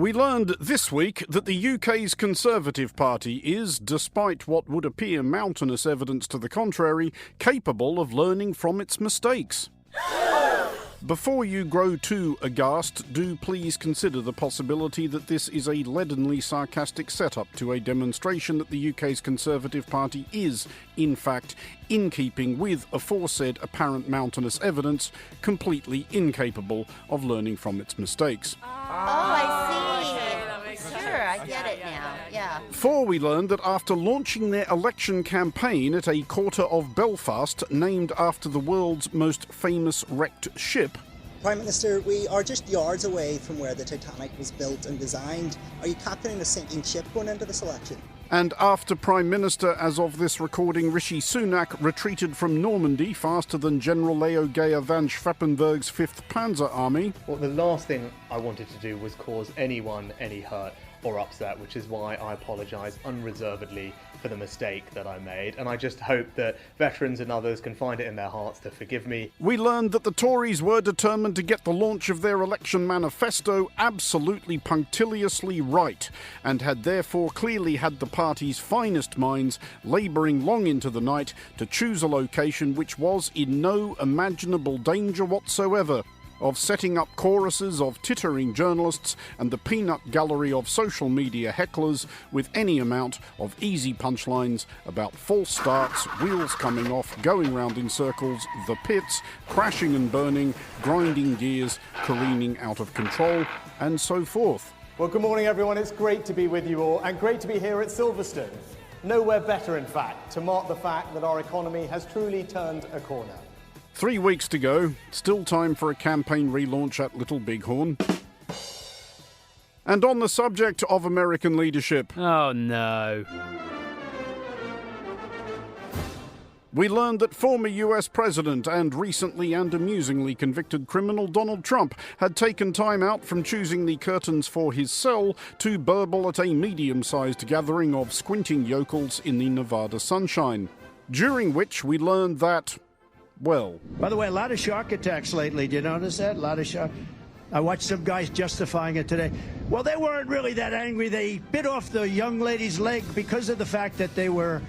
We learned this week that the UK's Conservative Party is, despite what would appear mountainous evidence to the contrary, capable of learning from its mistakes. Before you grow too aghast, do please consider the possibility that this is a leadenly sarcastic setup to a demonstration that the UK's Conservative Party is, in fact, in keeping with aforesaid apparent mountainous evidence, completely incapable of learning from its mistakes. I see. Sure, I get it now. Yeah. For we learned that after launching their election campaign at a quarter of Belfast, named after the world's most famous wrecked ship, Prime Minister, we are just yards away from where the Titanic was built and designed. Are you captaining a sinking ship going into this election? and after Prime Minister, as of this recording, Rishi Sunak, retreated from Normandy faster than General Leo Geyer van Schweppenberg's 5th Panzer Army. Well, the last thing I wanted to do was cause anyone any hurt or upset, which is why I apologise unreservedly for the mistake that I made, and I just hope that veterans and others can find it in their hearts to forgive me. We learned that the Tories were determined to get the launch of their election manifesto absolutely punctiliously right, and had therefore clearly had the party's finest minds labouring long into the night to choose a location which was in no imaginable danger whatsoever of setting up choruses of tittering journalists and the peanut gallery of social media hecklers with any amount of easy punchlines about false starts, wheels coming off, going round in circles, the pits, crashing and burning, grinding gears, careening out of control, and so forth. Well, good morning, everyone. It's great to be with you all, and great to be here at Silverstone. Nowhere better, in fact, to mark the fact that our economy has truly turned a corner. 3 weeks to go, still time for a campaign relaunch at Little Bighorn. And on the subject of American leadership... Oh, no. We learned that former US President and recently and amusingly convicted criminal Donald Trump had taken time out from choosing the curtains for his cell to burble at a medium-sized gathering of squinting yokels in the Nevada sunshine. During which we learned that... well... By the way, a lot of shark attacks lately. Do you notice that? A lot of shark... I watched some guys justifying it today. Well, they weren't really that angry. They bit off the young lady's leg because of the fact that they were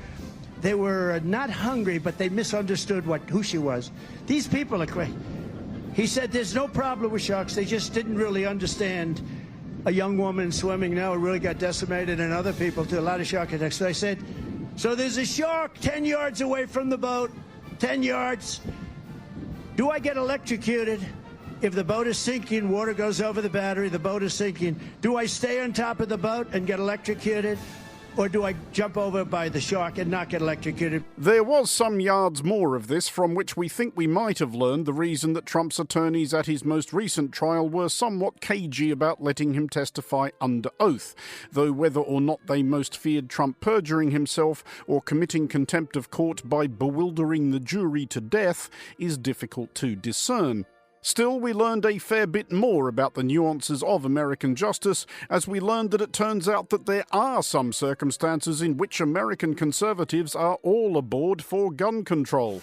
not hungry, but they misunderstood who she was. These people are crazy. He said there's no problem with sharks. They just didn't really understand a young woman swimming now really got decimated, and other people too. A lot of shark attacks. So I said, so there's a shark 10 yards away from the boat. 10 yards. Do I get electrocuted if the boat is sinking, water goes over the battery, the boat is sinking? Do I stay on top of the boat and get electrocuted? Or do I jump over by the shark and not get electrocuted? There was some yards more of this, from which we think we might have learned the reason that Trump's attorneys at his most recent trial were somewhat cagey about letting him testify under oath, though whether or not they most feared Trump perjuring himself or committing contempt of court by bewildering the jury to death is difficult to discern. Still, we learned a fair bit more about the nuances of American justice, as we learned that it turns out that there are some circumstances in which American conservatives are all aboard for gun control.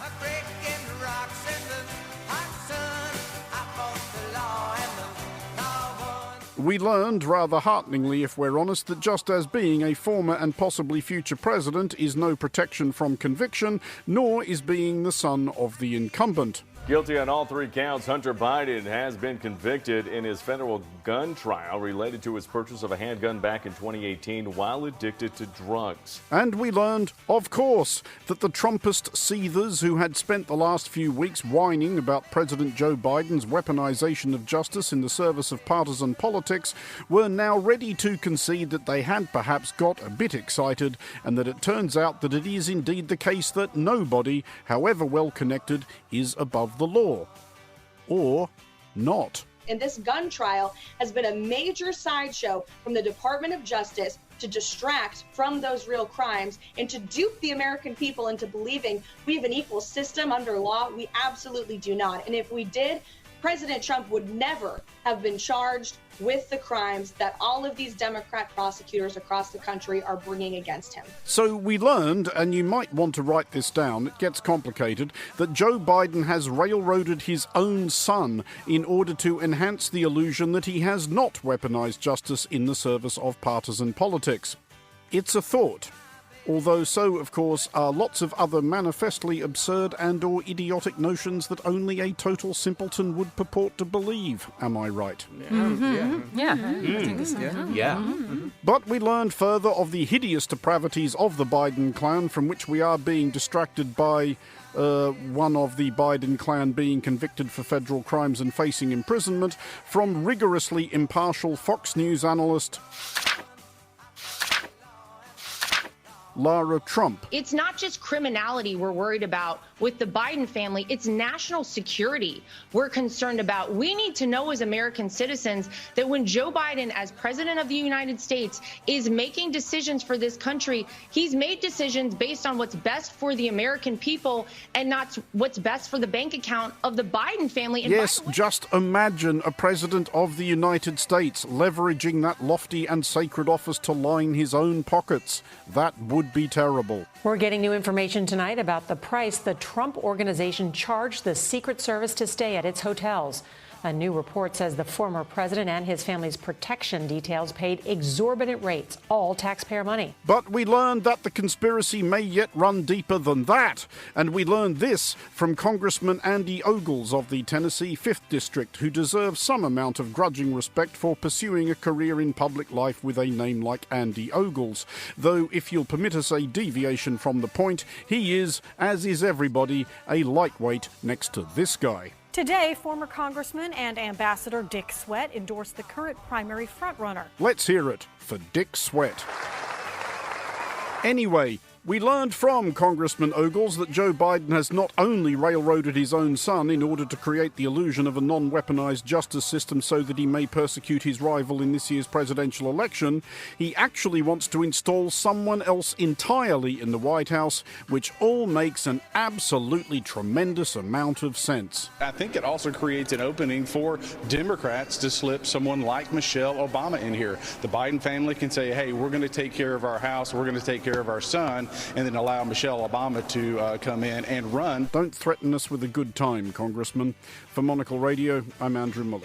We learned, rather hearteningly if we're honest, that just as being a former and possibly future president is no protection from conviction, nor is being the son of the incumbent. Guilty on all 3 counts, Hunter Biden has been convicted in his federal gun trial related to his purchase of a handgun back in 2018 while addicted to drugs. And we learned, of course, that the Trumpist seethers who had spent the last few weeks whining about President Joe Biden's weaponization of justice in the service of partisan politics were now ready to concede that they had perhaps got a bit excited, and that it turns out that it is indeed the case that nobody, however well connected, is above the law. Or not. And this gun trial has been a major sideshow from the Department of Justice to distract from those real crimes and to dupe the American people into believing we have an equal system under law. We absolutely do not. And if we did, President Trump would never have been charged with the crimes that all of these Democrat prosecutors across the country are bringing against him. So we learned, and you might want to write this down, it gets complicated, that Joe Biden has railroaded his own son in order to enhance the illusion that he has not weaponized justice in the service of partisan politics. It's a thought. Although so, of course, are lots of other manifestly absurd and or idiotic notions that only a total simpleton would purport to believe. Am I right? But we learned further of the hideous depravities of the Biden clan, from which we are being distracted by one of the Biden clan being convicted for federal crimes and facing imprisonment, from rigorously impartial Fox News analyst Lara Trump. It's not just criminality we're worried about with the Biden family, it's national security we're concerned about. We need to know as American citizens that when Joe Biden, as president of the United States, is making decisions for this country, he's made decisions based on what's best for the American people and not what's best for the bank account of the Biden family. And yes, just imagine a president of the United States leveraging that lofty and sacred office to line his own pockets. That would be terrible. We're getting new information tonight about the price the Trump Organization charged the Secret Service to stay at its hotels. A new report says the former president and his family's protection details paid exorbitant rates, all taxpayer money. But we learned that the conspiracy may yet run deeper than that. And we learned this from Congressman Andy Ogles of the Tennessee 5th District, who deserves some amount of grudging respect for pursuing a career in public life with a name like Andy Ogles. Though, if you'll permit us a deviation from the point, he is, as is everybody, a lightweight next to this guy. Today, former Congressman and Ambassador Dick Sweat endorsed the current primary frontrunner. Let's hear it for Dick Sweat. Anyway, we learned from Congressman Ogles that Joe Biden has not only railroaded his own son in order to create the illusion of a non-weaponized justice system so that he may persecute his rival in this year's presidential election, he actually wants to install someone else entirely in the White House, which all makes an absolutely tremendous amount of sense. I think it also creates an opening for Democrats to slip someone like Michelle Obama in here. The Biden family can say, hey, we're going to take care of our house, we're going to take care of our son, and then allow Michelle Obama to come in and run. Don't threaten us with a good time, Congressman. For Monocle Radio, I'm Andrew Muller.